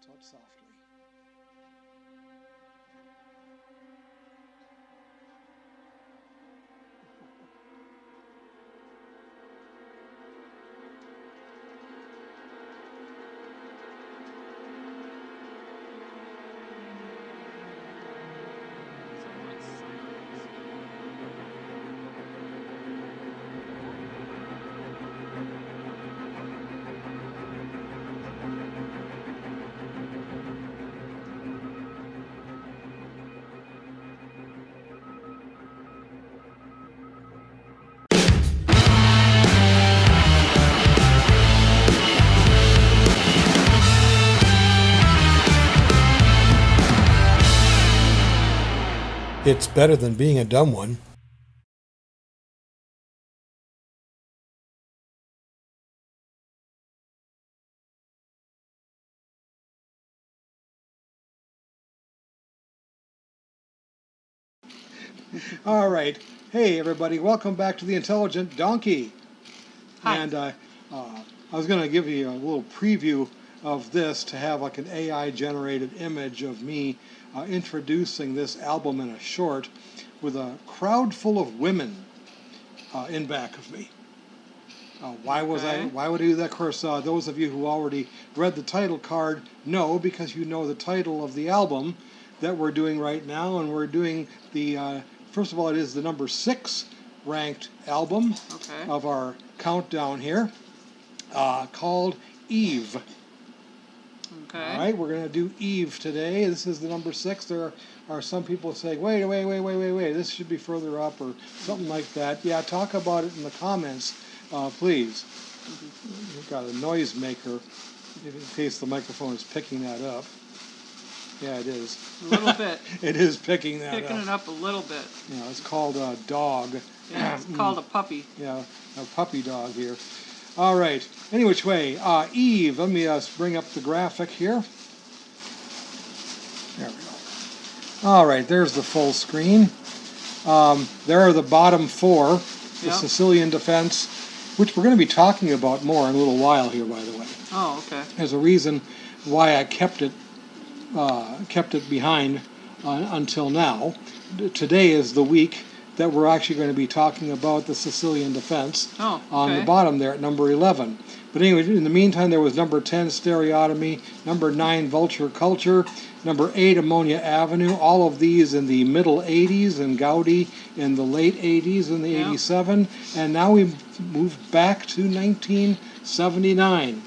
somewhat softly. It's better than being a dumb one. All right. Hey, everybody. Welcome back to the Intelligent Donkey. Hi. And I was going to give you a little preview of this to have like an AI-generated image of me introducing this album in a short with a crowd full of women in back of me. Why would I do that? Of course, those of you who already read the title card know, because you know the title of the album that we're doing right now, and we're doing the, first of all, it is the number 6 ranked album of our countdown here, called Eve. Okay. All right, we're going to do Eve today. This is the number 6. There are some people saying, wait, this should be further up or something like that. Yeah, talk about it in the comments, please. We've got a noise maker in case the microphone is picking that up. Yeah, it is. A little bit. It is picking that Picking up. it up a little bit. Yeah, it's called a dog. Yeah, it's called a puppy. Yeah, a puppy dog here. All right. Any which way, Eve. Let me bring up the graphic here. There we go. All right, there's the full screen. There are the bottom 4, the Sicilian defense, which we're going to be talking about more in a little while here, by the way. Oh, okay. There's a reason why I kept it behind until now. Today is the week that we're actually going to be talking about the Sicilian defense on the bottom there at number 11. But anyway, in the meantime, there was number 10, Stereotomy, number 9, Vulture Culture, number 8, Ammonia Avenue, all of these in the middle 80s, and Gaudi in the late 80s and the 87. And now we moved back to 1979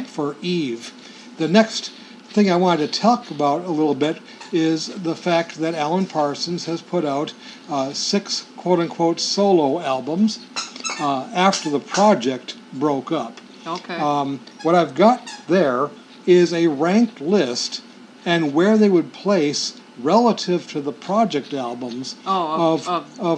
for Eve. The next thing I wanted to talk about a little bit is the fact that Alan Parsons has put out 6 quote-unquote solo albums after the project broke up. What I've got there is a ranked list and where they would place relative to the project albums of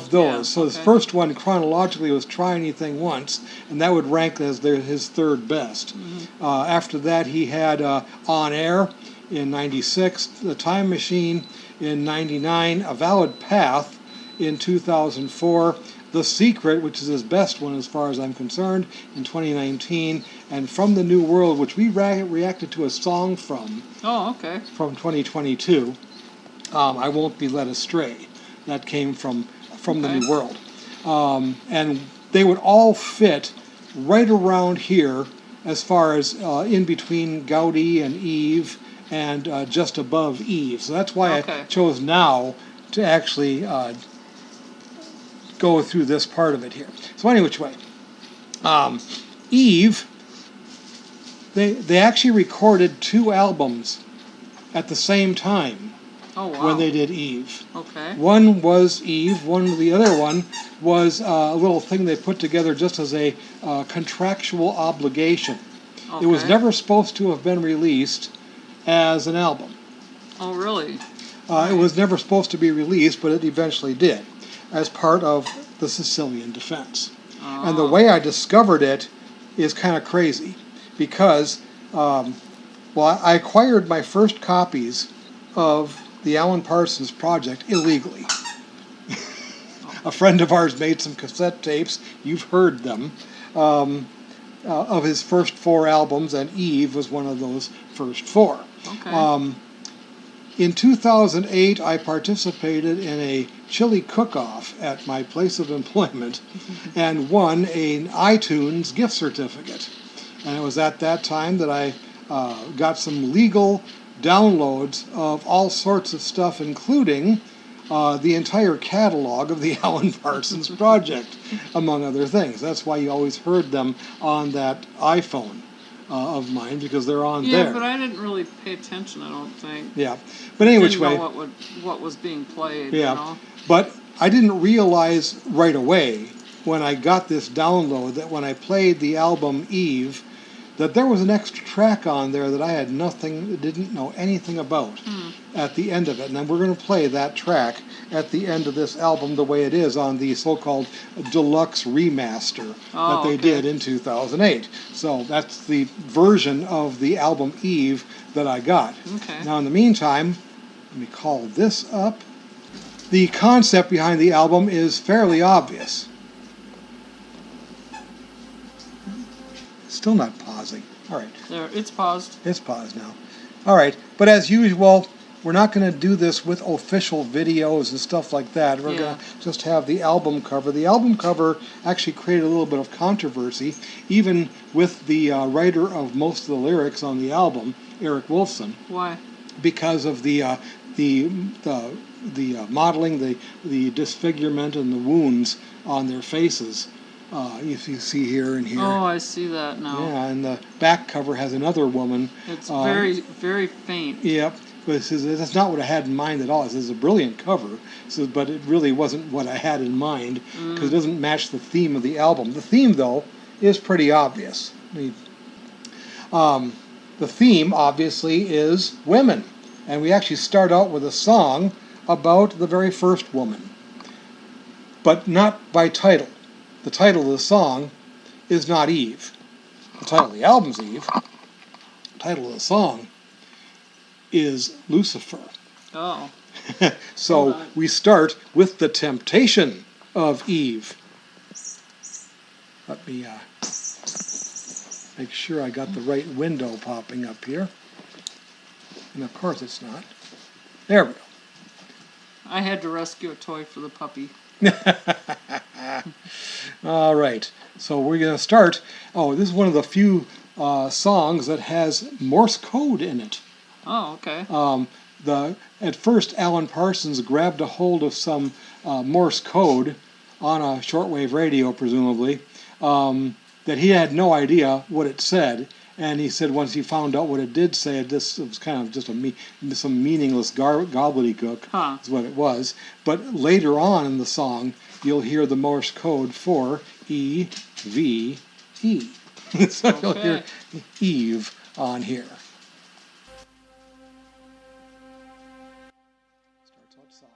those. Yeah, so his first one chronologically was Try Anything Once, and that would rank as his third best. After that, he had On Air in 96, The Time Machine in 99, A Valid Path in 2004, The Secret, which is his best one as far as I'm concerned, in 2019, and From the New World, which we reacted to a song from. From 2022. I Won't Be Led Astray. That came from the New World. And they would all fit right around here as far as in between Gaudi and Eve and just above Eve. So that's why I chose now to actually go through this part of it here. So any which way, Eve, they actually recorded 2 albums at the same time. When they did Eve. One was Eve, the other one was a little thing they put together just as a contractual obligation. It was never supposed to have been released as an album. Oh, really? It was never supposed to be released, but it eventually did, as part of the Sicilian defense. And the way I discovered it is kind of crazy, because I acquired my first copies of the Alan Parsons Project illegally. A friend of ours made some cassette tapes. You've heard them. of his first 4 albums, and Eve was one of those first 4. Okay. In 2008, I participated in a chili cook-off at my place of employment and won an iTunes gift certificate. And it was at that time that I got some legal downloads of all sorts of stuff, including the entire catalog of the Alan Parsons Project, among other things. That's why you always heard them on that iPhone of mine, because they're on there. Yeah, but I didn't really pay attention, I don't think. Yeah, but anyway, Didn't know what was being played, yeah, you know? but I didn't realize right away when I got this download that when I played the album Eve, that there was an extra track on there that I had didn't know anything about at the end of it. And then we're going to play that track at the end of this album the way it is on the so-called deluxe remaster that they did in 2008. So that's the version of the album Eve that I got. Okay. Now in the meantime, let me call this up. The concept behind the album is fairly obvious. Still not pausing. All right. There, it's paused. It's paused now. All right. But as usual, we're not going to do this with official videos and stuff like that. We're going to just have the album cover. The album cover actually created a little bit of controversy, even with the writer of most of the lyrics on the album, Eric Wolfson. Why? Because of the modeling, the disfigurement, and the wounds on their faces. If you see here and here. Oh, I see that now. Yeah, and the back cover has another woman. It's very, very faint. Yep. But it says, that's not what I had in mind at all. It says, a brilliant cover, but it really wasn't what I had in mind, because it doesn't match the theme of the album. The theme, though, is pretty obvious. The theme, obviously, is women. And we actually start out with a song about the very first woman, but not by title. The title of the song is not Eve. The title of the album's Eve. The title of the song is Lucifer. Oh. So we start with the temptation of Eve. Let me make sure I got the right window popping up here. And of course it's not. There we go. I had to rescue a toy for the puppy. All right, so we're going to start. Oh, this is one of the few songs that has Morse code in it. Oh, okay. At first, Alan Parsons grabbed a hold of some Morse code on a shortwave radio, presumably, that he had no idea what it said. And he said once he found out what it did say, it was kind of just some meaningless gobbledygook is what it was. But later on in the song, you'll hear the Morse code for E-V-E. So you'll hear Eve on here. Starts out softly.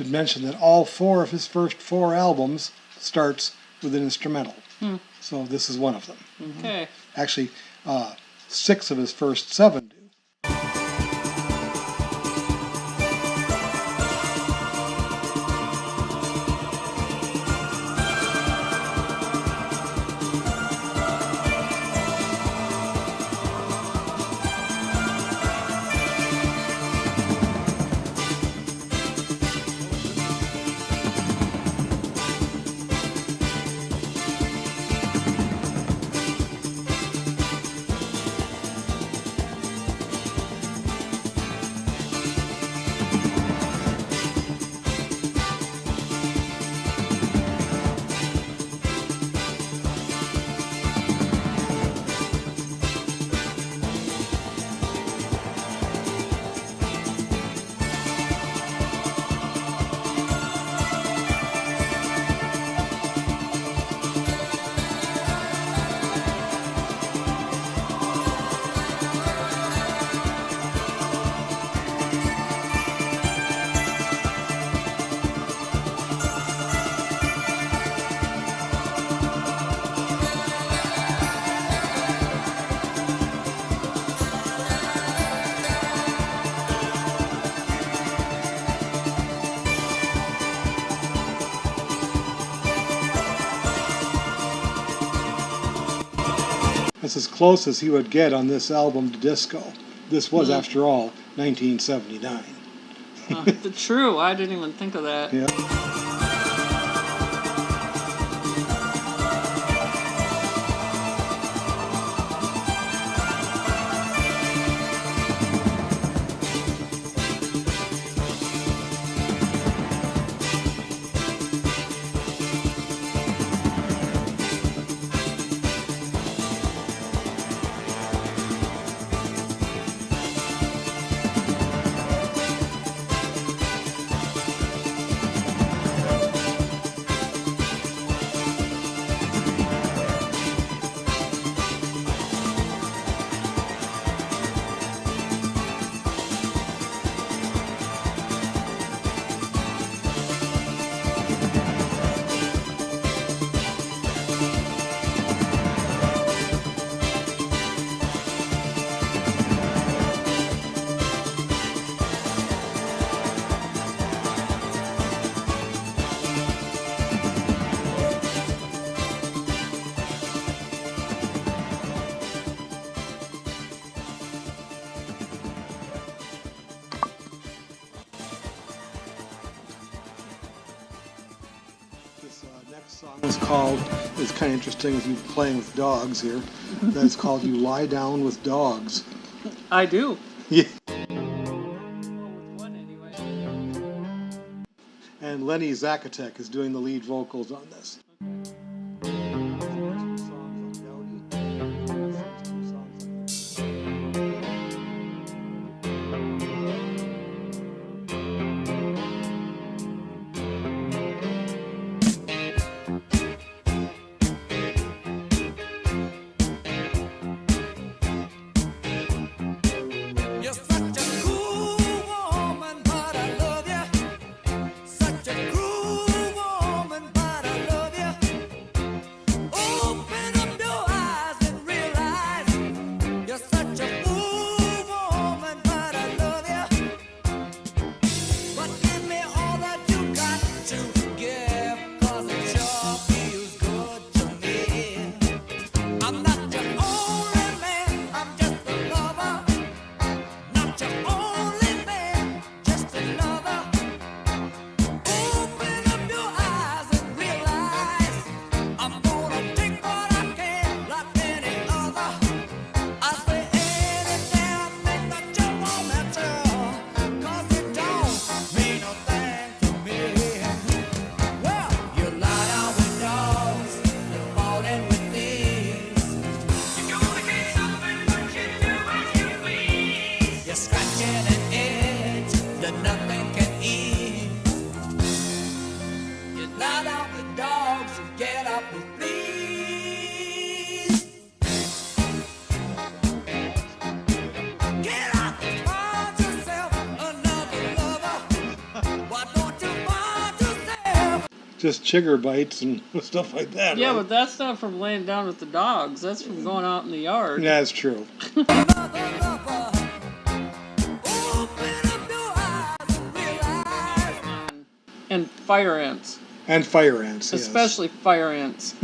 should mention that all 4 of his first 4 albums starts with an instrumental. So this is one of them. Okay. Actually, 6 of his first 7 do. That's as close as he would get on this album to disco. This was, after all, 1979. True, I didn't even think of that. Yeah. Song is kind of interesting with you playing with dogs here. That's called You Lie Down with Dogs. I do. Yeah. One anyway. And Lenny Zakatek is doing the lead vocals on this. Why don't you find just chigger bites and stuff like that. Yeah, right? but that's not from laying down with the dogs. That's from going out in the yard. Yeah, that's true. And fire ants. And fire ants, yes. Especially fire ants.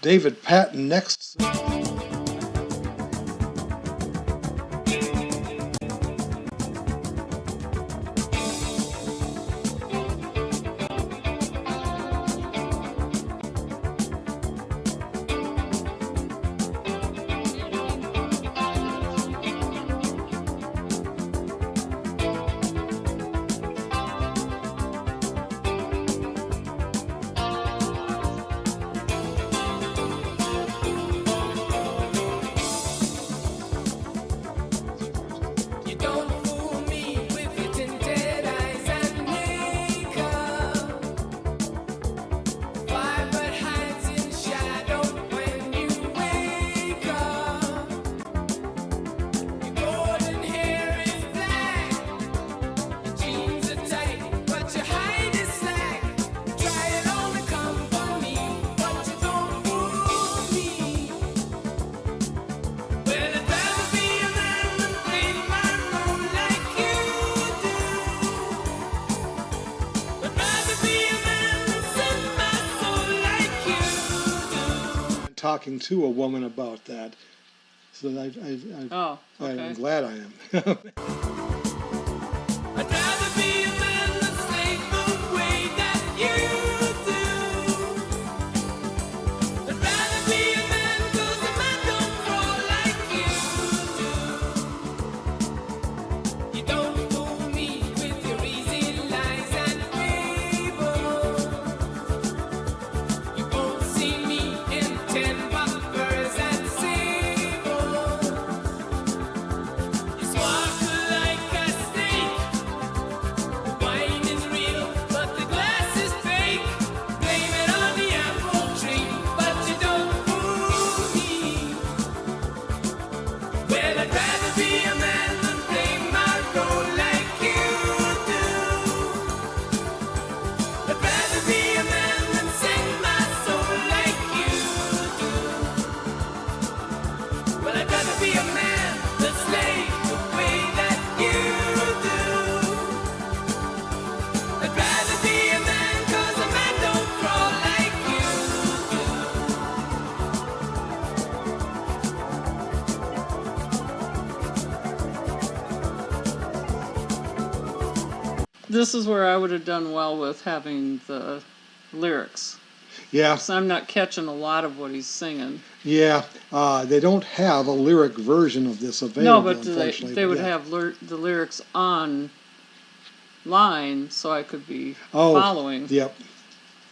David Patton next. Talking to a woman about that, so I'm glad I am. I'd rather be a man than slave the way that you do. I'd rather be a man 'cause a man don't crawl like you do. You don't fool me with your easy lies and fables. You won't see me in 10 bumpers and sables. You sparkle like a snake. The wine is real, but the glass is fake. Blame it on the apple tree, but you don't fool me. Well, I'd rather be a man than play my role like you do. I'd rather be a man than sing my soul like you do. Well, I'd rather be a man than slave the way that you do. I'd rather be a man 'cause a man don't crawl like you do. This is where I would have done well with having the lyrics. Yeah, 'Cause I'm not catching a lot of what he's singing. Yeah, they don't have a lyric version of this No, available, but unfortunately. they would yeah. have the lyrics on line, so I could be Oh, following. Yep.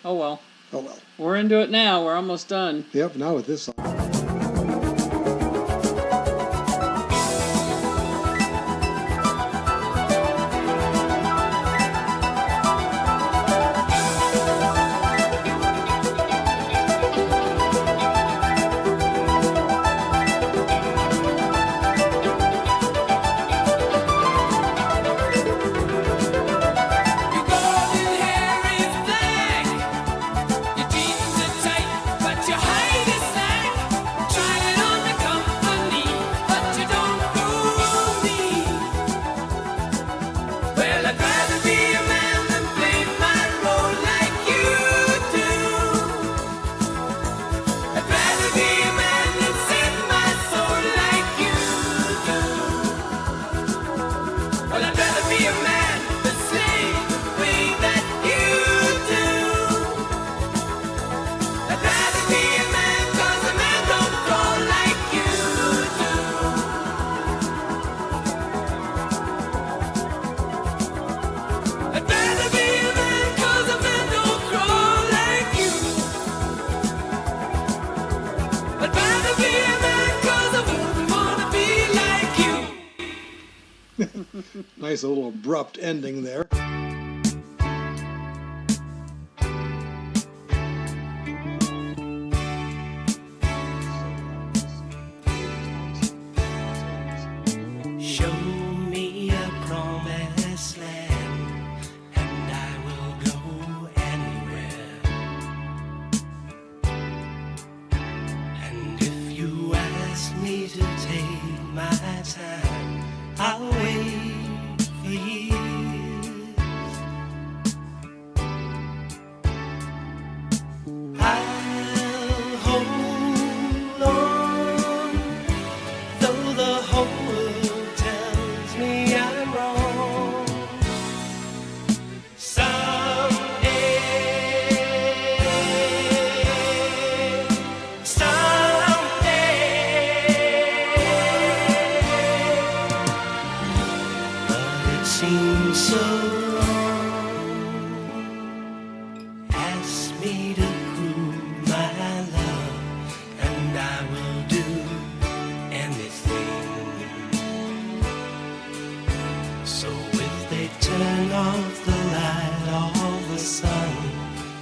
Oh well. Oh well. We're into it now. We're almost done. Yep. Now with this song. Your golden hair is black. Your jeans are tight, but your height is slack. Trying on the company, but you don't fool me. Well, I'd rather be a man than play my role like you do. I'd rather be a man than sing my soul like you do. Well, I'd rather be a man than slay the way that you do. I'd rather be a man 'cause a man don't crawl like you do. I'd rather be a man 'cause a man don't crawl like you. I'd rather be a man 'cause I wouldn't wanna be like you. Nice little abrupt ending there. Show me a promised land, and I will go anywhere. And if you ask me to take my time, I'll wait for years. I'll hold on, though the whole world tells me I'm wrong. But it seems so wrong. Ask me to prove my love, and I will do anything. So if they turn off the light of the sun,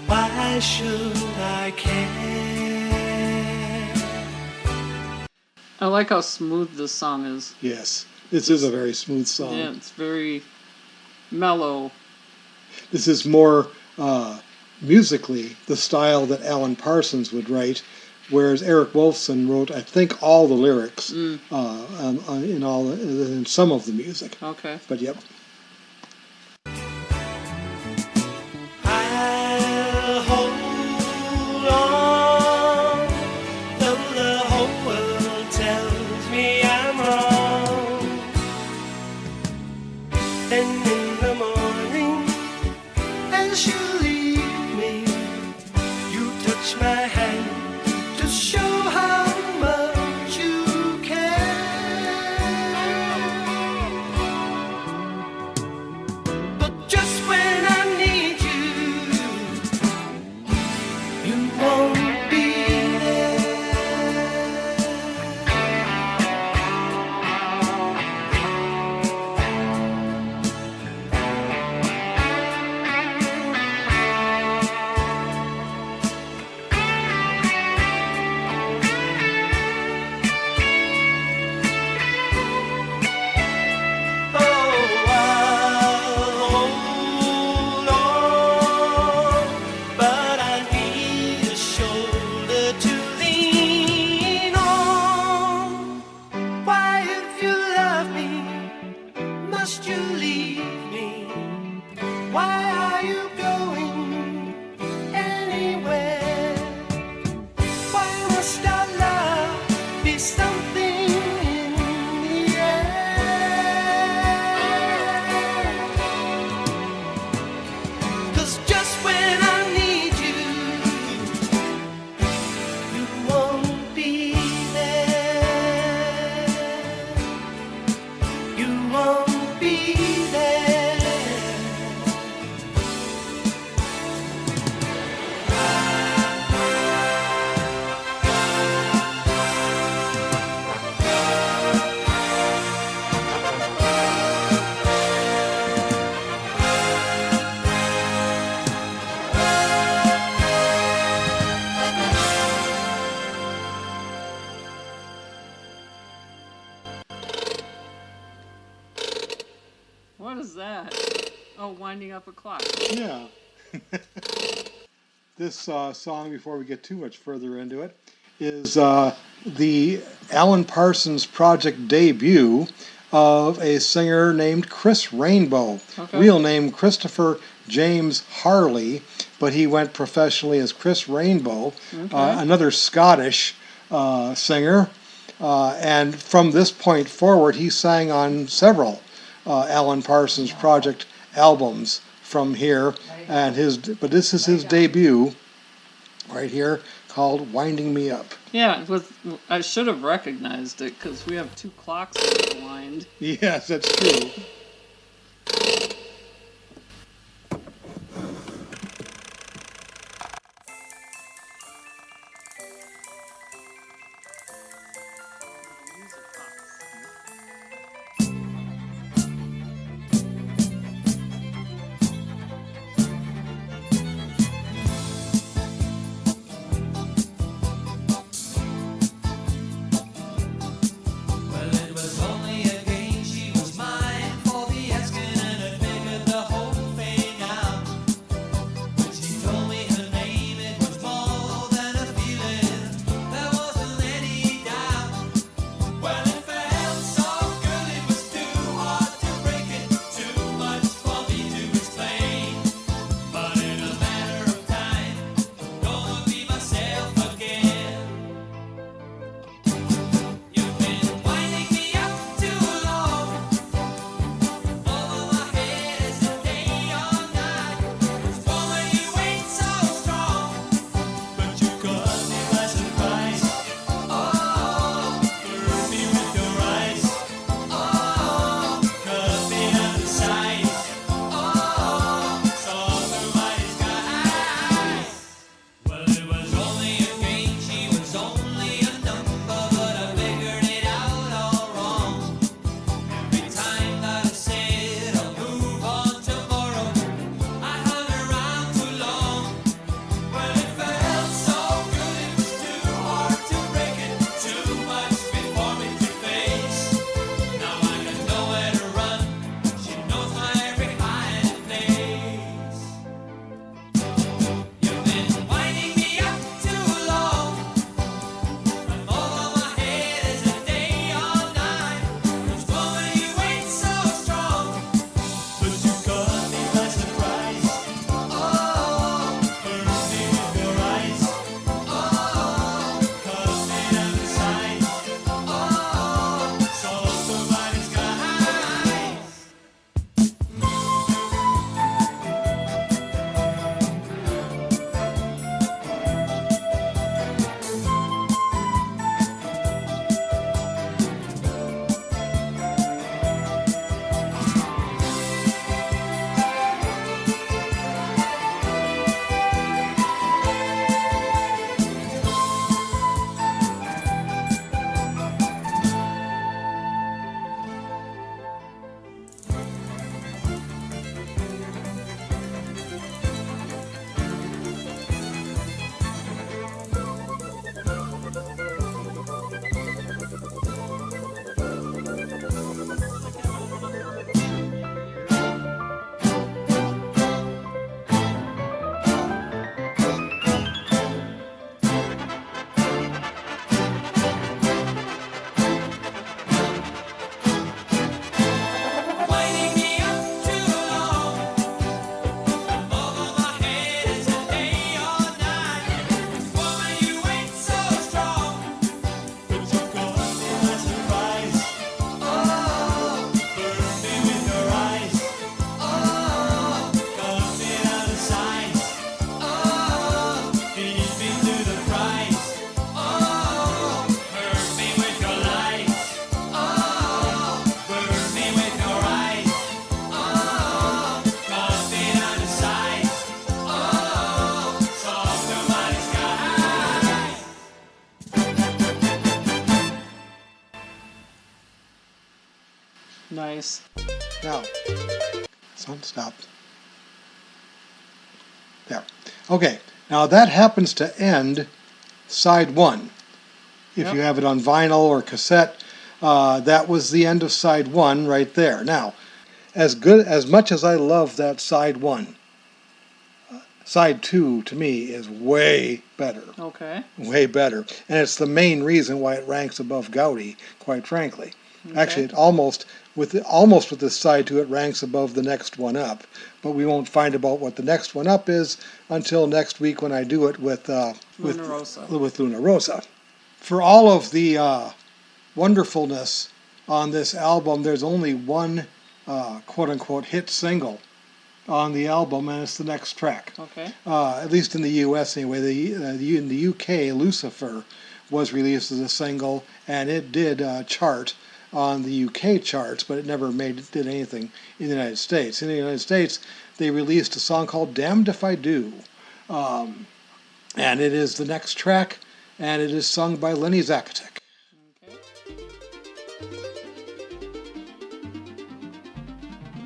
why should I care? I like how smooth this song is. Yes, this is a very smooth song. Yeah, it's very mellow. This is more musically the style that Alan Parsons would write, whereas Eric Wolfson wrote, I think, all the lyrics in some of the music. Okay. But yep. I'll hold on, though the whole world tells me I'm wrong. Then in the morning, as you leave me, you touch my hand to show how much you care. But just when I need you, you won't be but I need a shoulder to lean on. Why, if you love me, must you leave me? Why are you going anywhere? Why must our love be something in the air? 'Cause just when I need you, you won't be won't be there. What is that? Oh, winding up a clock. Yeah. This song, before we get too much further into it, is the Alan Parsons Project debut of a singer named Chris Rainbow. Okay. Real name Christopher James Harley, but he went professionally as Chris Rainbow, another Scottish singer. And from this point forward, he sang on several Alan Parsons Project albums from here, but this is his debut right here, called "Winding Me Up." Yeah, I should have recognized it because we have two clocks that are wind. Yes, that's true. Well, it was only a game, she was mine for Nice. Now, stop. There. Okay, now that happens to end side one. If you have it on vinyl or cassette, that was the end of side one right there. Now, as much as I love that side one, side two to me is way better. Okay. Way better. And it's the main reason why it ranks above Gaudi, quite frankly. Okay. Actually, it with this side two, it ranks above the next one up. But we won't find about what the next one up is until next week when I do it with Luna Rosa. Luna Rosa. For all of the wonderfulness on this album, there's only one quote-unquote hit single on the album, and it's the next track. Okay. At least in the U.S. anyway. In the U.K., Lucifer was released as a single, and it did chart on the U.K. charts, but it never did anything in the United States. In the United States, they released a song called Damned If I Do, and it is the next track, and it is sung by Lenny Zakatek. Okay.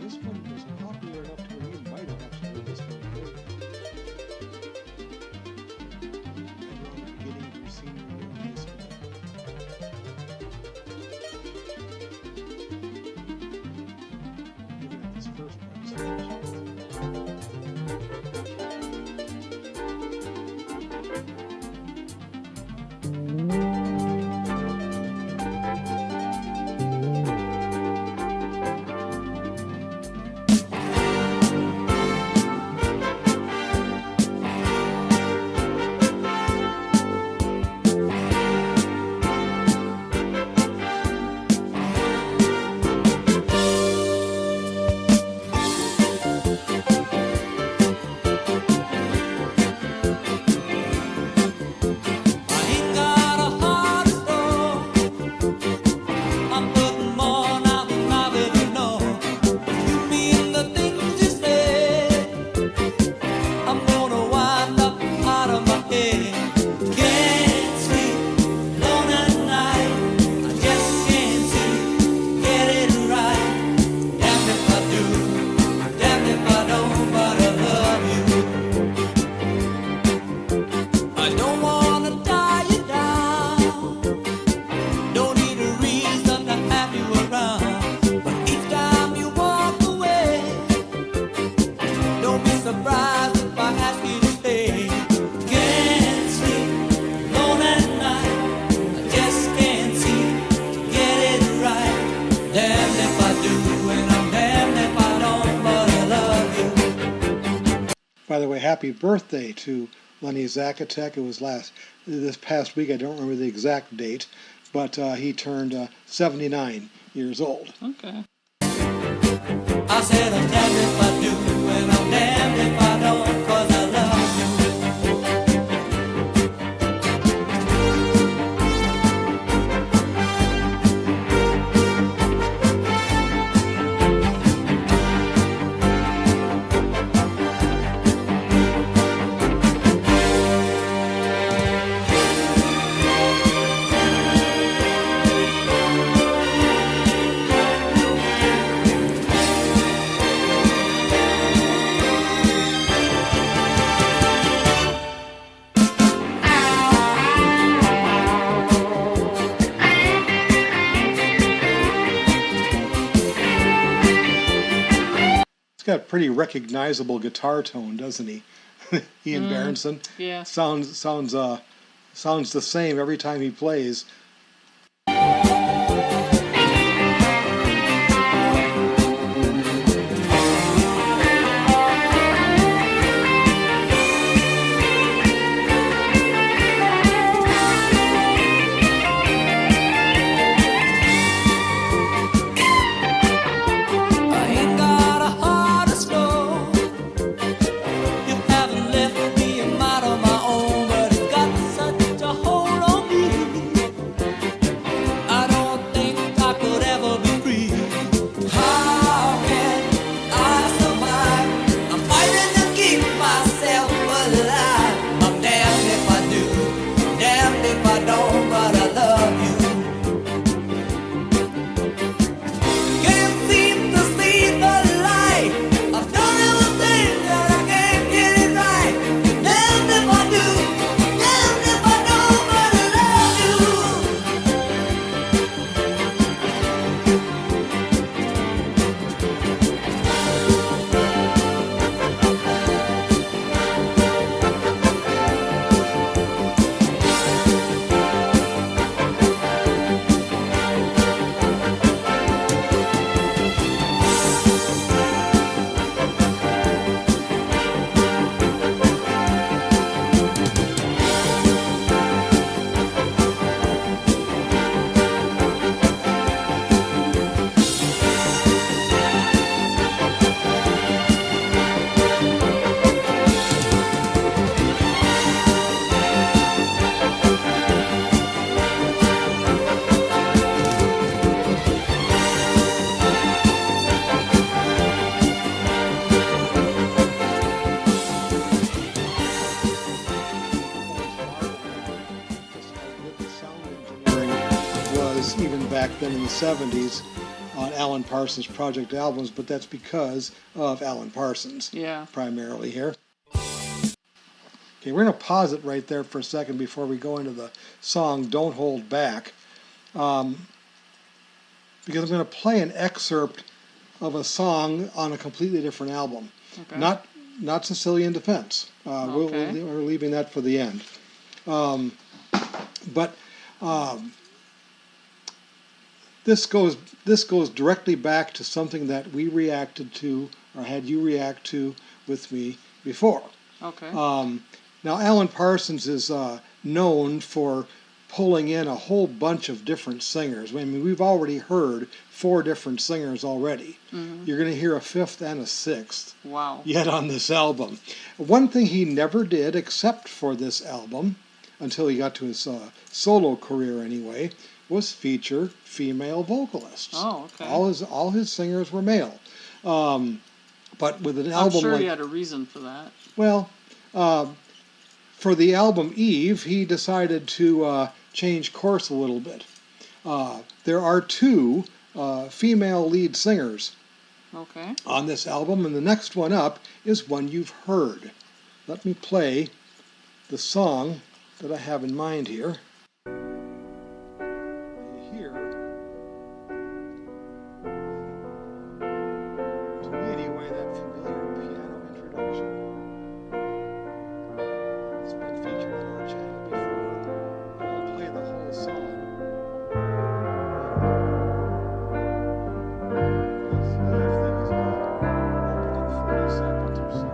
This one is popular enough to where you might have actually heard this one before. Maybe around the beginning of your senior year in high school. Even at this first part. By the way, happy birthday to Lenny Zakatek. It was this past week. I don't remember the exact date, but he turned 79 years old. Okay. I said I'm damned if I do, and I'm damned if I don't, 'cause I love you. He's got a pretty recognizable guitar tone, doesn't he? Ian Berenson. Yeah. Sounds the same every time he plays. then in the 70s on Alan Parsons Project albums, but that's because of Alan Parsons, primarily here. Okay, we're going to pause it right there for a second before we go into the song Don't Hold Back, because I'm going to play an excerpt of a song on a completely different album. Okay. Not Sicilian Defense. We're leaving that for the end. But this goes directly back to something that we reacted to, or had you react to with me before. Okay. Now, Alan Parsons is known for pulling in a whole bunch of different singers. I mean, we've already heard 4 different singers already. Mm-hmm. You're going to hear a 5th and a 6th yet on this album. One thing he never did, except for this album, until he got to his solo career anyway, was feature female vocalists. Oh, okay. All his singers were male. But with an album I'm sure like, he had a reason for that. Well, for the album Eve, he decided to change course a little bit. There are 2 female lead singers on this album, and the next one up is one you've heard. Let me play the song that I have in mind here. You hear, to me anyway, that familiar piano introduction. It's been featured on our channel before. I won't play the whole song. This thing is about 40 seconds or so.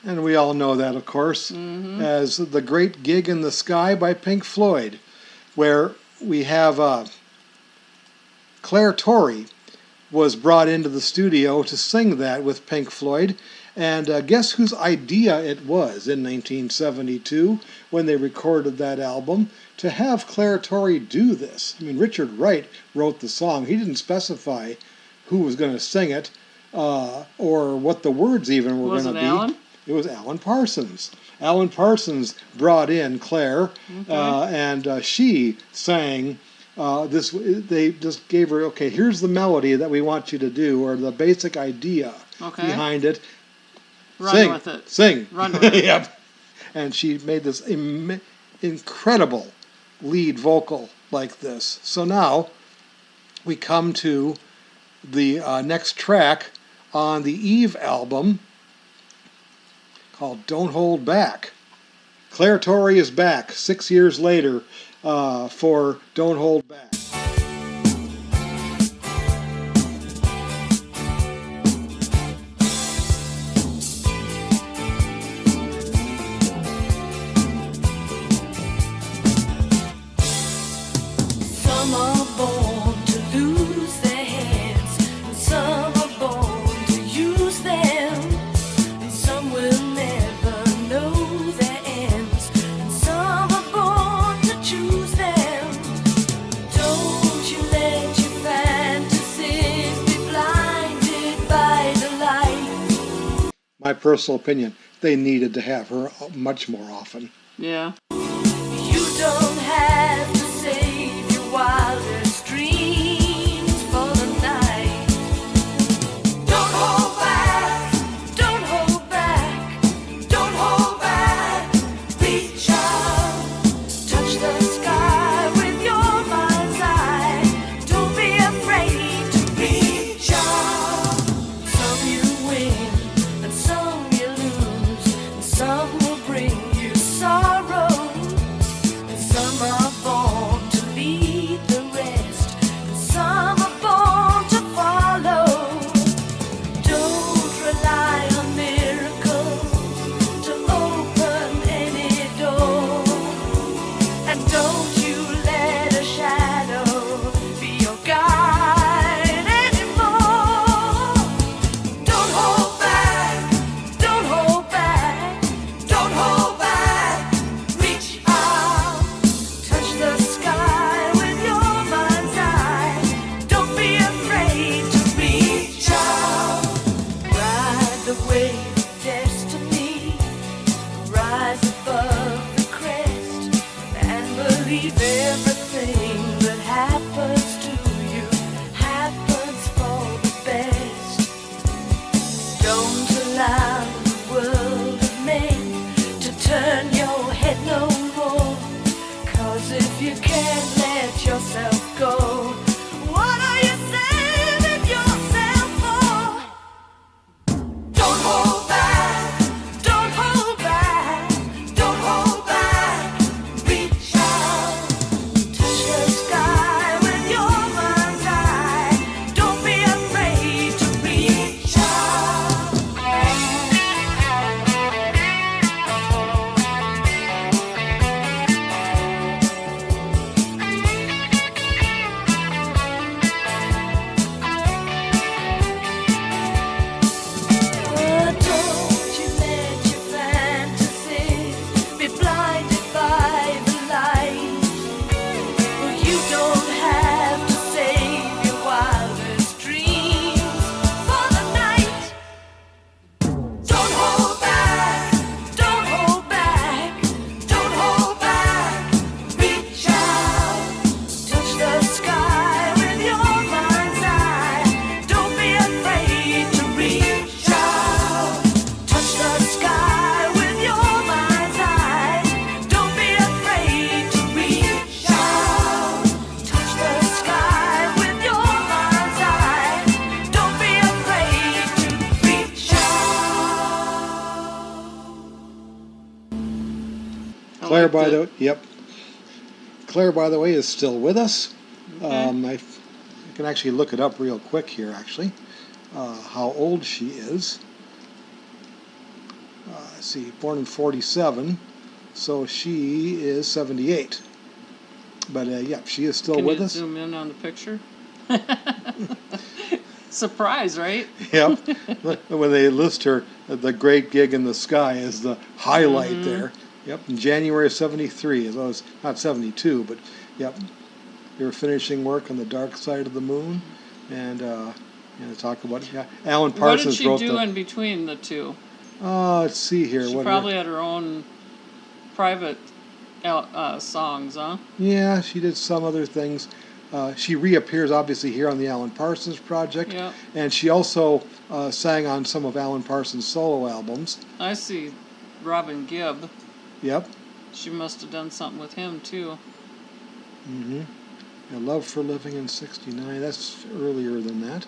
And we all know that, of course, as The Great Gig in the Sky by Pink Floyd, where we have Claire Torrey was brought into the studio to sing that with Pink Floyd. And guess whose idea it was in 1972 when they recorded that album to have Claire Torrey do this? I mean, Richard Wright wrote the song. He didn't specify who was going to sing it or what the words even were going to be. Alan? It was Alan Parsons. Alan Parsons brought in Claire, and she sang this. They just gave her, okay, here's the melody that we want you to do, or the basic idea behind it. Run with it. Sing. Run with it. Yep. And she made this incredible lead vocal like this. So now we come to the next track on the Eve album, called Don't Hold Back. Claire Torrey is back 6 years later for Don't Hold Back. Some are born to lose their hands, and some are born to use them, and some will never know their ends, and some are born to choose them. Don't you let your fantasies be blinded by the light. My personal opinion, they needed to have her much more often. Yeah. You don't have to save your wildest dreams for the night. Don't hold back, don't hold back, don't hold back. Reach out, touch the sky with your mind's eye. Don't be afraid to reach out. Some you win, and some you lose, and some will bring you sorrow. if you can't let yourself go, what are you saving yourself for? Don't hold back, don't hold back, don't hold back. Reach out, touch the sky with your mind's eye. Don't be afraid to reach out. Don't you let your fantasies be blinded by the light. You don't have to save your wildest dreams for the night. Don't hold back, don't hold back, don't hold back. Reach out, touch the sky with your mind's eye. Don't be afraid to reach out, touch the sky with your mind's eye. Don't be afraid to reach out, touch the sky with your mind's eye. Don't be afraid to reach out. Claire, by the yep. Claire, by the way, is still with us. I can actually look it up real quick here, actually, how old she is. Let's see, born in 47, so she is 78. But yeah, she is still Can with you us. zoom in on the picture? Surprise, right? Yep. When they list her, the Great Gig in the Sky is the highlight there. Yep. In January of 73, as well as not 72, but yep. They were finishing work on the Dark Side of the Moon, and talk about it. Yeah. Alan What did Parsons she wrote do the. in between the two? Let's see here. She what probably had her own private songs, huh? Yeah, she did some other things. She reappears obviously here on the Alan Parsons Project, Yep. and she also sang on some of Alan Parsons' solo albums. I see Robin Gibb. Yep. She must have done something with him, too. Mm-hmm. Yeah, Love for Living in '69. That's earlier than that.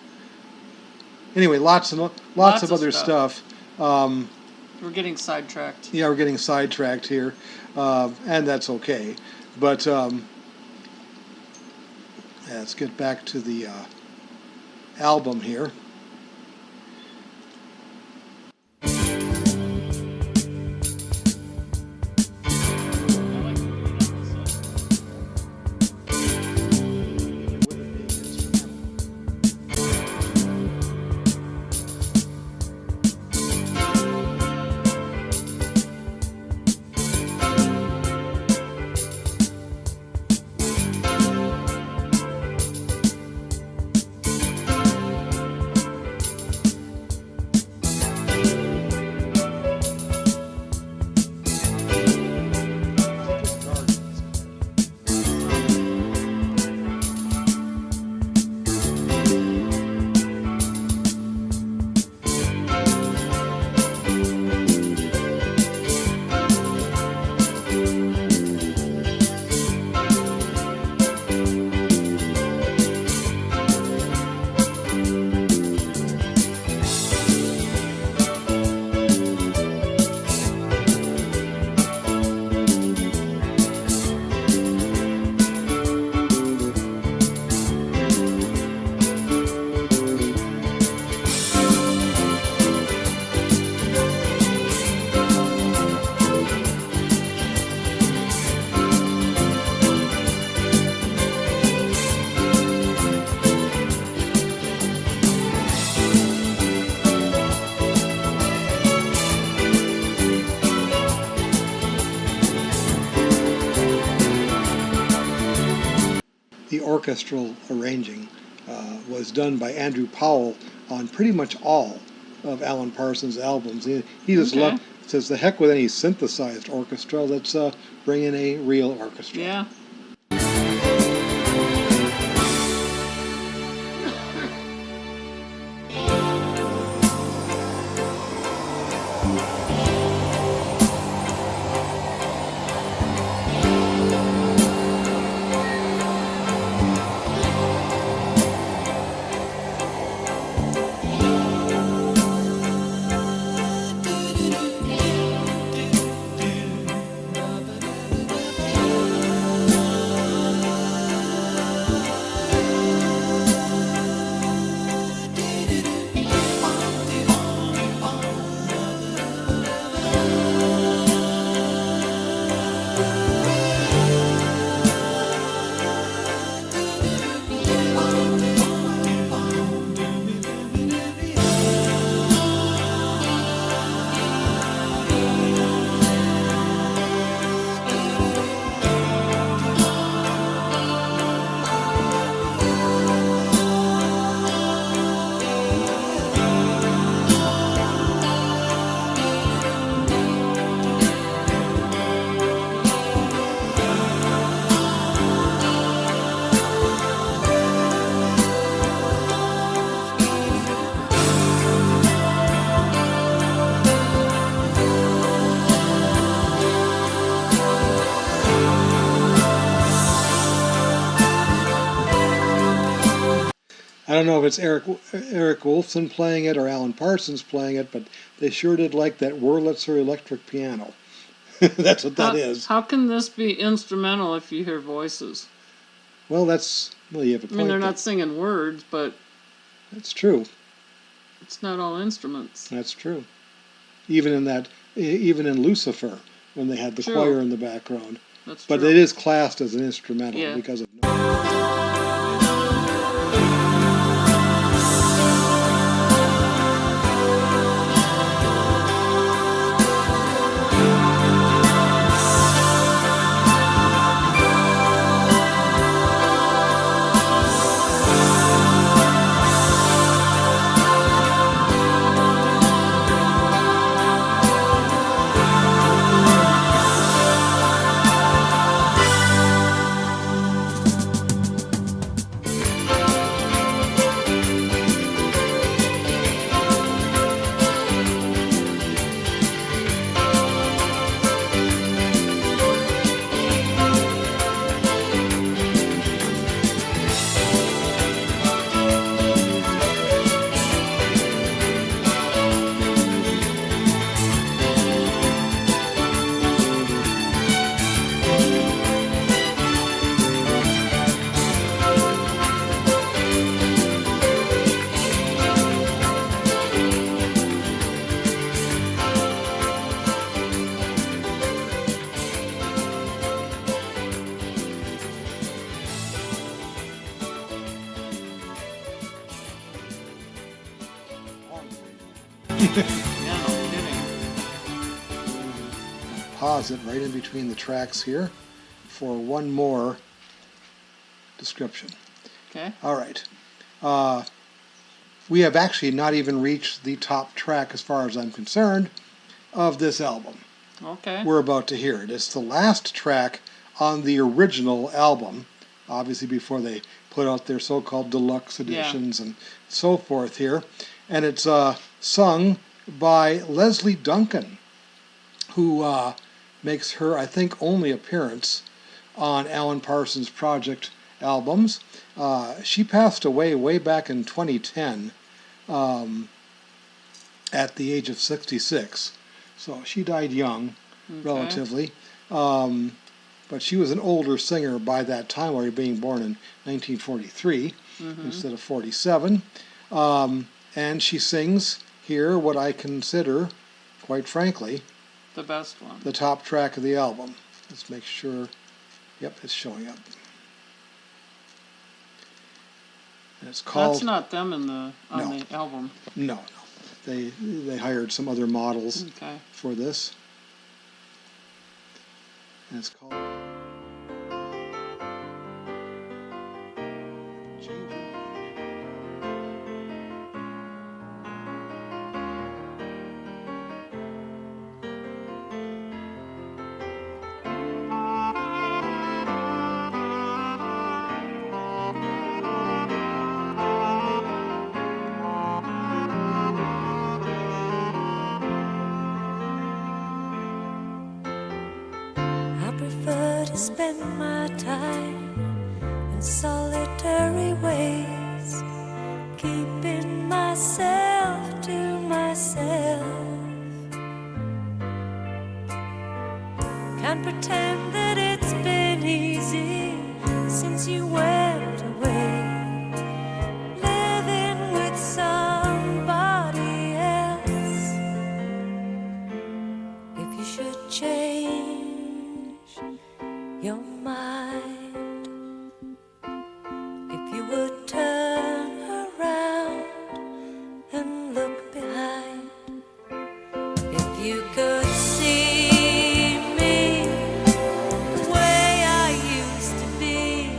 Anyway, lots of other stuff. We're getting sidetracked. Yeah, we're getting sidetracked here, and that's okay. But let's get back to the album here. The orchestral arranging was done by Andrew Powell on pretty much all of Alan Parsons' albums. He just says, the heck with any synthesized orchestra, let's bring in a real orchestra. Yeah. I don't know if it's Eric Wolfson playing it or Alan Parsons playing it, but they sure did like that Wurlitzer electric piano. That's what that is. How can this be instrumental if you hear voices? Well, you have a point. I mean, they're not singing words, but that's true. It's not all instruments. That's true. Even in Lucifer, when they had the choir in the background. That's true. But it is classed as an instrumental because of. Yeah, no kidding. Pause it right in between the tracks here for one more description. Okay. All right. We have actually not even reached the top track, as far as I'm concerned, of this album. Okay. We're about to hear it. It's the last track on the original album, obviously before they put out their so-called deluxe editions and so forth here. And it's sung by Leslie Duncan, who makes her, I think, only appearance on Alan Parsons Project albums. She passed away way back in 2010 at the age of 66. So she died young, relatively. But she was an older singer by that time, already being born in 1943 instead of 47. And she sings here what I consider, quite frankly, the best one. The top track of the album. Let's make sure. Yep, it's showing up. And it's called. That's not them on the album. No. They hired some other models for this. And it's called. I prefer to spend my time in solitary ways, keeping myself to myself. Can't pretend that it's been easy since you went away, living with somebody else. If you should change your mind, if you would turn around and look behind, if you could see me the way I used to be,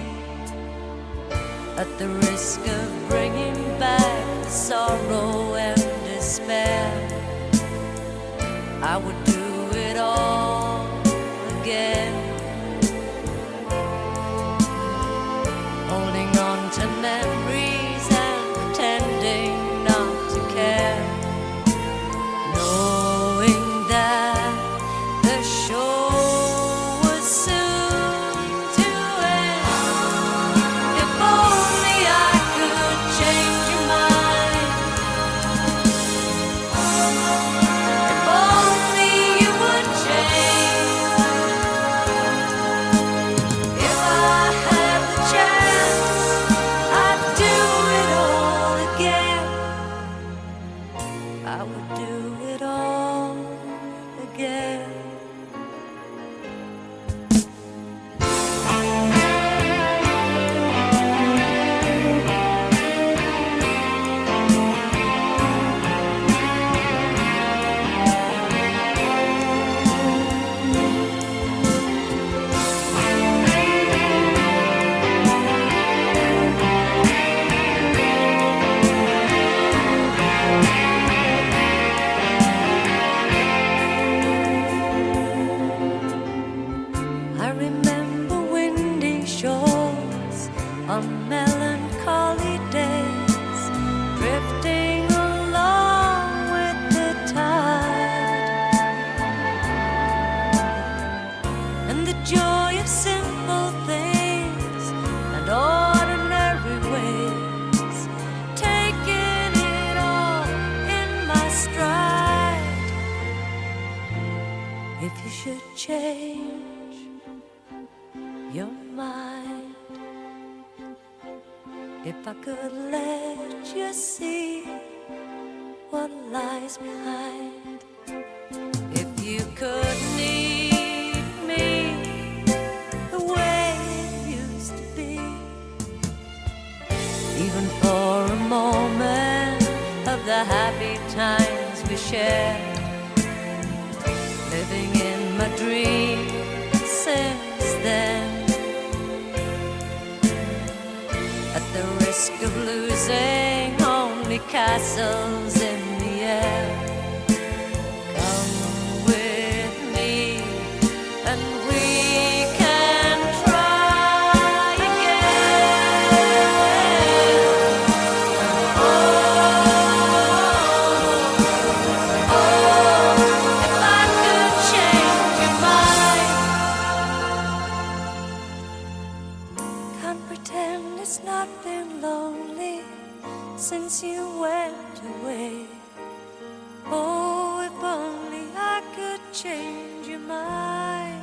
at the risk of bringing back sorrow and despair, I would do it all again. Holding on to memories and pretending not to care, knowing that the show was soon to end. If only I could change if you should change your mind, if I could let you see what lies behind, if you could need me the way it used to be, even for a moment of the happy times we shared, living in my dream since then, at the risk of losing only castles in the air. Come with me and we can try again. If I could change your mind. Can't pretend it's not been lonely since you went away. Oh, if only I could change your mind.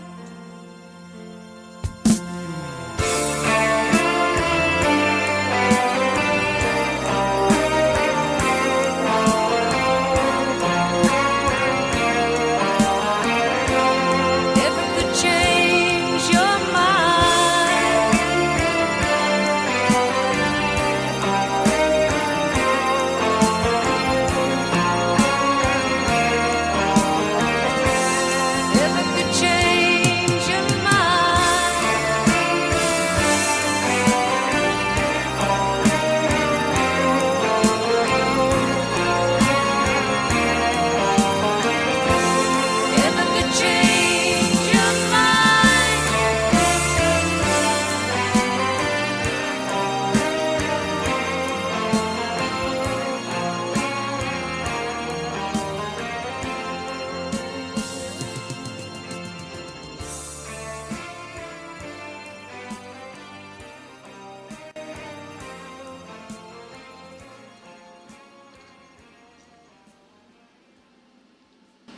If I could change your mind. If I could change your mind. If I could change your mind.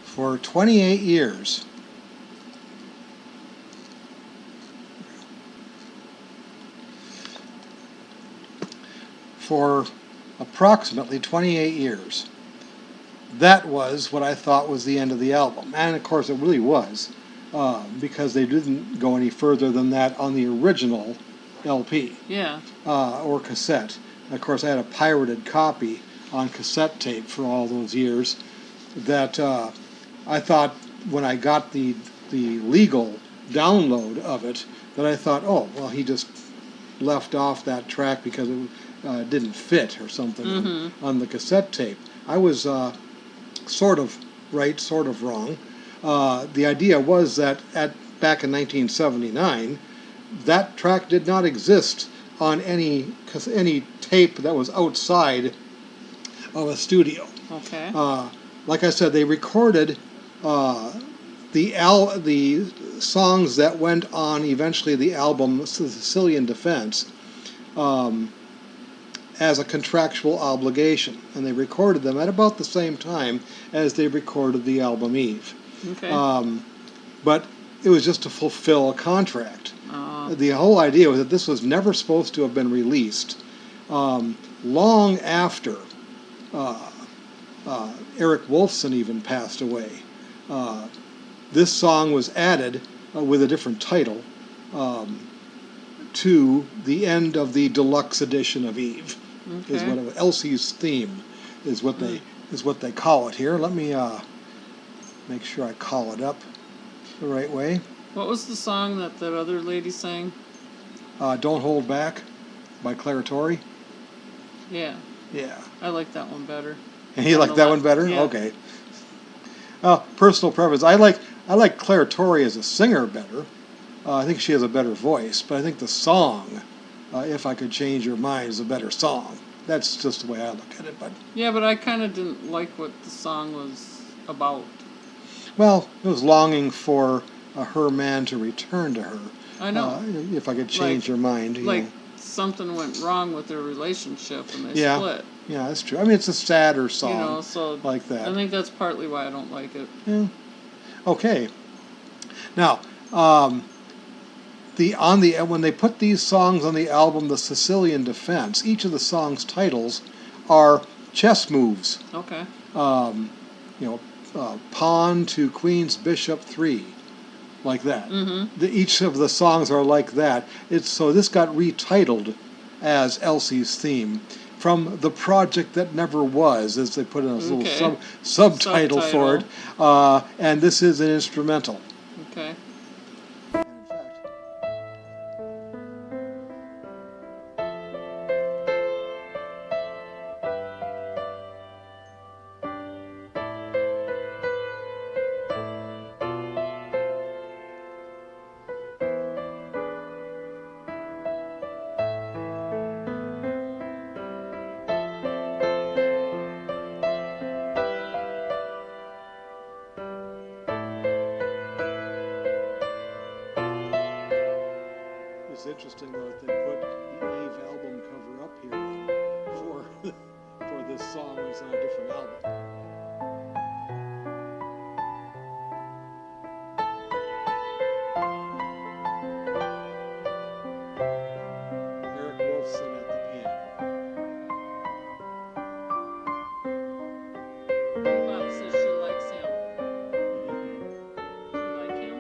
For 28 years, for approximately 28 years, that was what I thought was the end of the album. And of course it really was, because they didn't go any further than that on the original LP. Yeah. Or cassette. Of course, I had a pirated copy on cassette tape for all those years that I thought when I got the legal download of it, that I thought, oh, well, he just left off that track because it didn't fit or something on the cassette tape. I was sort of right, sort of wrong. The idea was that back in 1979, that track did not exist on any tape that was outside of a studio. Okay. Like I said, they recorded the songs that went on eventually the album Sicilian Defense as a contractual obligation, and they recorded them at about the same time as they recorded the album Eve. Okay. But it was just to fulfill a contract. The whole idea was that this was never supposed to have been released. Long after Eric Wolfson even passed away, this song was added with a different title to the end of the deluxe edition of Eve. Okay. Is what Elsie's theme is what they call it here. Let me make sure I call it up the right way. What was the song that other lady sang? Don't Hold Back by Claire Torrey. Yeah. Yeah. I like that one better. And you like that one better? Yeah. Okay. Personal preference. I like Claire Torrey as a singer better. I think she has a better voice, but I think the song, If I Could Change Your Mind, is a better song. That's just the way I look at it. But yeah, but I kind of didn't like what the song was about. well, it was longing for her man to return to her. I know. If I could change your mind. You like know. something went wrong with their relationship and they Yeah. split. Yeah, that's true. I mean, it's a sadder song. So like that. I think that's partly why I don't like it. Yeah. Okay. Now, when they put these songs on the album, The Sicilian Defense, each of the songs' titles are chess moves. Okay. Pawn to Queen's Bishop 3, like that. Mm-hmm. Each of the songs are like that. So this got retitled as Elsie's Theme from The Project That Never Was, as they put in a little subtitle for it. And this is an instrumental. Okay. It's interesting though that they put the Eve album cover up here for this song when it's on a different album. Eric Wolfson at the piano. Bob says she likes him. You like him?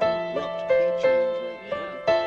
Abrupt key change right there.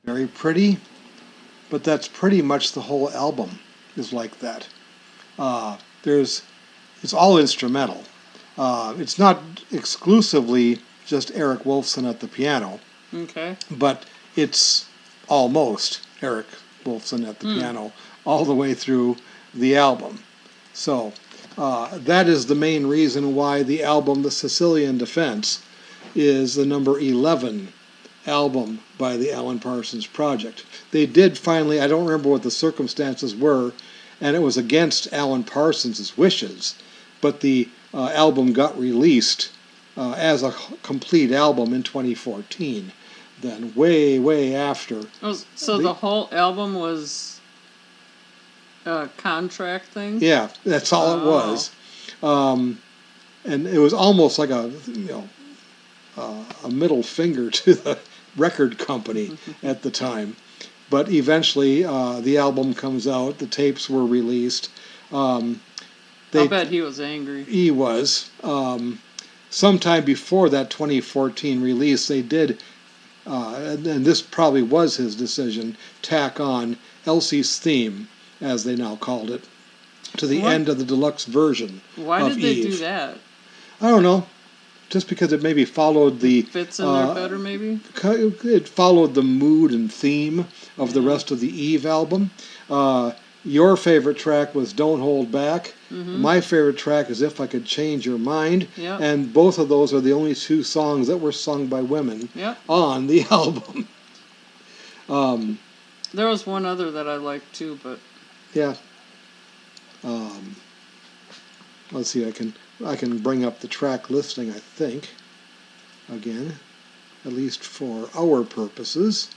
Very pretty, but that's pretty much the whole album is like that. It's all instrumental. It's not exclusively just Eric Wolfson at the piano, Okay. but it's almost Eric Wolfson at the piano all the way through the album. So that is the main reason why the album, The Sicilian Defense, is the number 11 album by the Alan Parsons Project. They did finally, I don't remember what the circumstances were, and it was against Alan Parsons' wishes, but the album got released as a complete album in 2014. Then way after. So the whole album was a contract thing? Yeah, that's all it was. And it was almost like a middle finger to the record company at the time. But eventually the album comes out, the tapes were released. I bet he was angry. He was. Sometime before that 2014 release, they did, and this probably was his decision, tack on Elsie's Theme, as they now called it, to the end of the deluxe version. Why of did they Eve. do that? I don't know. just because it maybe followed the Fits in there better, maybe. it followed the mood and theme of the rest of the Eve album. Your favorite track was "Don't Hold Back." My favorite track is "If I Could Change Your Mind," and both of those are the only two songs that were sung by women on the album. There was one other that I liked too, but yeah. Let's see. I can bring up the track listing. I think again, at least for our purposes.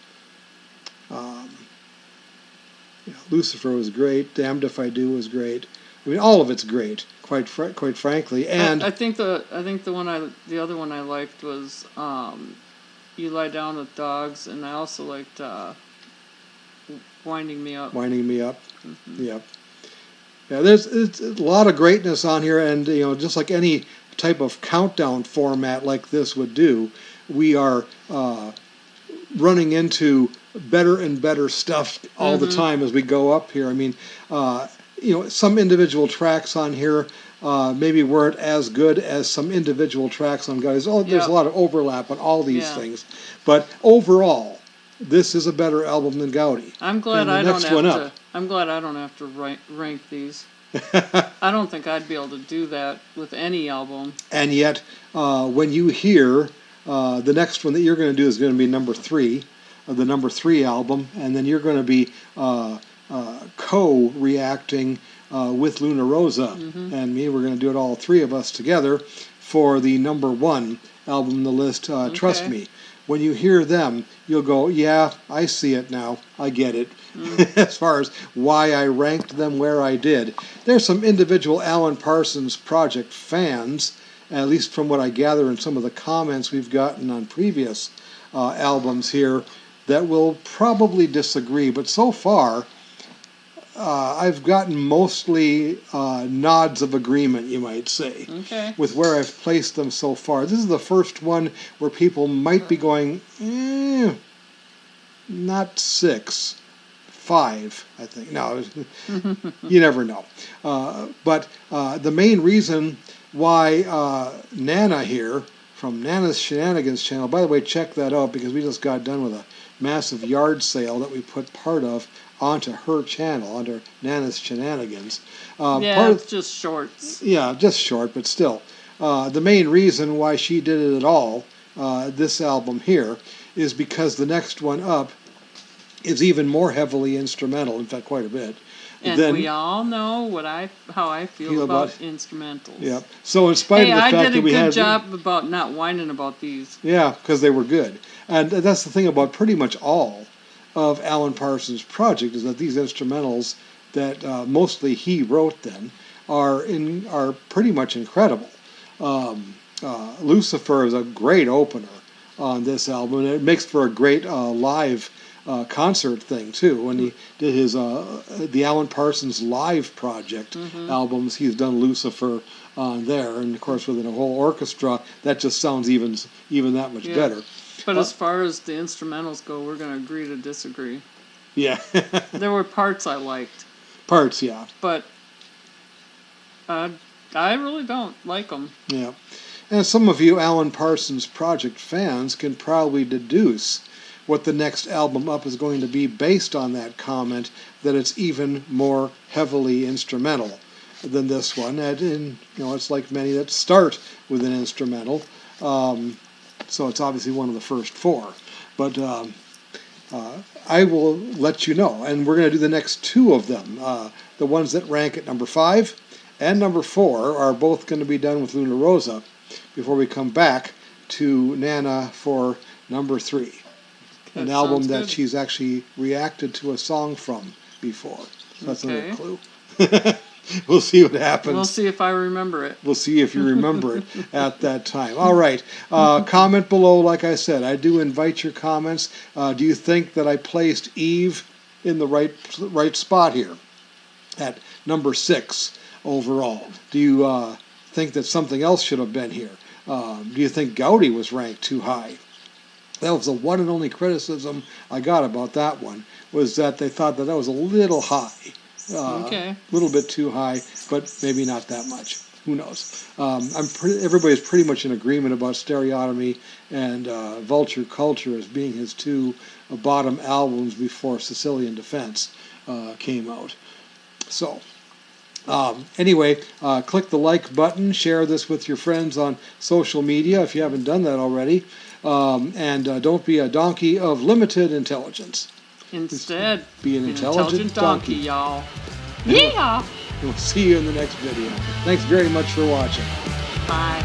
Lucifer was great. Damned If I Do was great. I mean, all of it's great. Quite frankly, and I think the other one I liked was You Lie Down with Dogs, and I also liked Winding Me Up. Winding Me Up. Yep. Yeah, it's a lot of greatness on here, and just like any type of countdown format like this would do, we are running into better and better stuff all the time as we go up here. I mean, some individual tracks on here maybe weren't as good as some individual tracks on Gaudi's. There's a lot of overlap on all these things, but overall, this is a better album than Gaudi. I'm glad I don't have to rank these. I don't think I'd be able to do that with any album. And yet, when you hear the next one that you're going to do is going to be number 3, the number 3 album, and then you're going to be co-reacting with Luna Rosa and me. We're going to do it all 3 of us together for the number 1 album on the list, Trust Me. When you hear them, you'll go, yeah, I see it now. I get it. As far as why I ranked them where I did. There's some individual Alan Parsons Project fans, at least from what I gather in some of the comments we've gotten on previous albums here, that will probably disagree. But so far, I've gotten mostly nods of agreement, you might say, with where I've placed them so far. This is the first one where people might be going, not 6, 5, I think. No, you never know. But the main reason why Nana here, from Nana's Shenanigans channel, by the way, check that out because we just got done with a massive yard sale that we put part of onto her channel, under Nana's Shenanigans. It's just shorts. Yeah, just short, but still. The main reason why she did it at all, this album here, is because the next one up is even more heavily instrumental, in fact, quite a bit. And we all know how I feel about instrumentals. Yeah. So in spite of the fact that we had... I did a good job about not whining about these. Yeah, because they were good. And that's the thing about pretty much all of Alan Parsons' Project, is that these instrumentals that mostly he wrote then are pretty much incredible. Lucifer is a great opener on this album, and it makes for a great live concert thing too. When he did his the Alan Parsons Live Project albums, he's done Lucifer on there, and of course with a whole orchestra, that just sounds even that much better. But as far as the instrumentals go, we're going to agree to disagree. Yeah. There were parts I liked. Parts, yeah. But I really don't like them. Yeah. And some of you Alan Parsons Project fans can probably deduce what the next album up is going to be based on that comment, that it's even more heavily instrumental than this one. And it's like many that start with an instrumental. So it's obviously one of the first 4. But I will let you know. And we're going to do the next 2 of them. The ones that rank at number 5 and number 4 are both going to be done with Luna Rosa before we come back to Nana for number 3. An album that she's actually reacted to a song from before. So that's another clue. We'll see what happens. We'll see if I remember it. We'll see if you remember it at that time. All right. Comment below, like I said. I do invite your comments. Do you think that I placed Eve in the right spot here at number 6 overall? Do you think that something else should have been here? Do you think Gaudi was ranked too high? That was the one and only criticism I got about that one, was that they thought that was a little high. A little bit too high, but maybe not that much. who knows? Everybody's pretty much in agreement about Stereotomy and Vulture Culture as being his two bottom albums before Sicilian Defense came out. So, anyway, click the like button, share this with your friends on social media if you haven't done that already, and don't be a donkey of limited intelligence. Instead, be an intelligent donkey, y'all. Yeah! We'll see you in the next video. Thanks very much for watching. Bye.